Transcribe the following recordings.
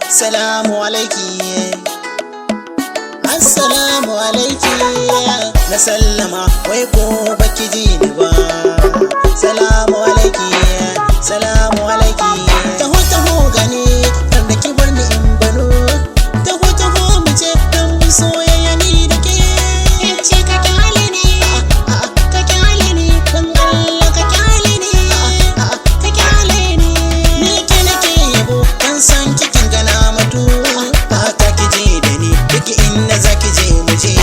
Salamu alaiki, assalamu alaiki. Na sallama wai ko baki ji ni ba. Salamu alaiki, salamu alaiki. Taho taho gani kan da ki bar ni in bano. Taho taho mu je dan mu soyayya ni da ke. Ce ka kyale ni, ka kyale ni, dan Allah ka kyale ni, ka kyale ni. Ni ke nake yabo dan san kikin gana matu. Haka ki je da ni duk inda zaki je mu je.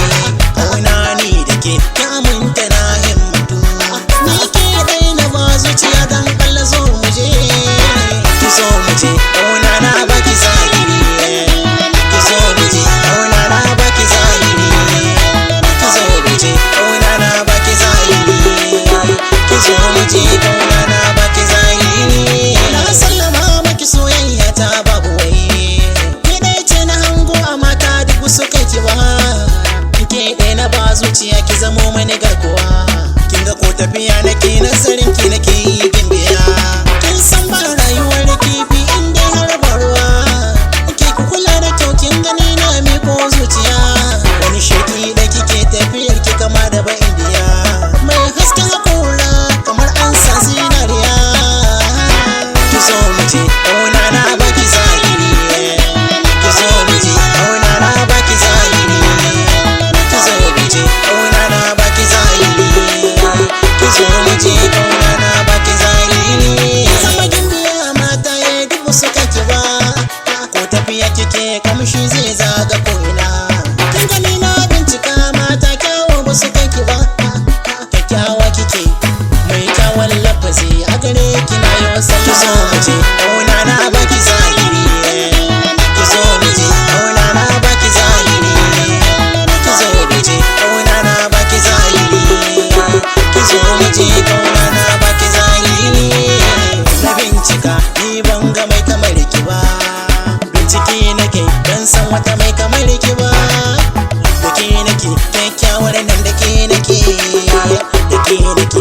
Kauna ni da ke ki aminta na himmatu. Ni ke dai na ba zuciya dan Allah zo mu je. Ki zo mu je kauna na baki zahiri. Ki zo mu je kauna na baki zahiri. Ki zo mu je kauna na baki zahiri. Ki zo mu je kauna na baki zahiri. Na sallama maki soyayya ta babu wai. Ki dai ce na hango a mata duk su kai ki ba. Ke dai na ba zuciya ki zamo mani garkuwa. Kin ga ko tafiya nake nazarin ki nake yi gimbiya. Kin san ba rayuwar kifi in dai har ba ruwa. Ke ku kula da kyau kin gani na miko zuciya. Wani sheki da kike tafiyar ki kama da ba indiya. Mai hasken hakora kamar an sa zinariya. Ki zo mu je kauna na baki zahiri. Ki zo mu je kauna na baki zahiri. Ki zo mu je kauna na baki zahiri. Ki zo mu je kauna na baki zahiri. Sama gimbiya mata ya duk su kake ba. Ko tafiya kike kamshi zai zaga ko'ina. Kin gani na bincika mata kyawu ba su kake ba. Kyakkyawa kike mai kyawun lafazi a gare ki na yi wasa. Ki zo mu je kauna na baki zahiri. Ki zo mu je kauna na baki zahiri. Ki zo mu je kauna na baki zahiri. Ki zo mu je kauna na baki zahiri. Na bincika ni ban ga mai kamar ki ba. Bincike nake dan san wata mai kamar ki ba. Da ke nake kyakkyawar nan da ke nake. Da ke nake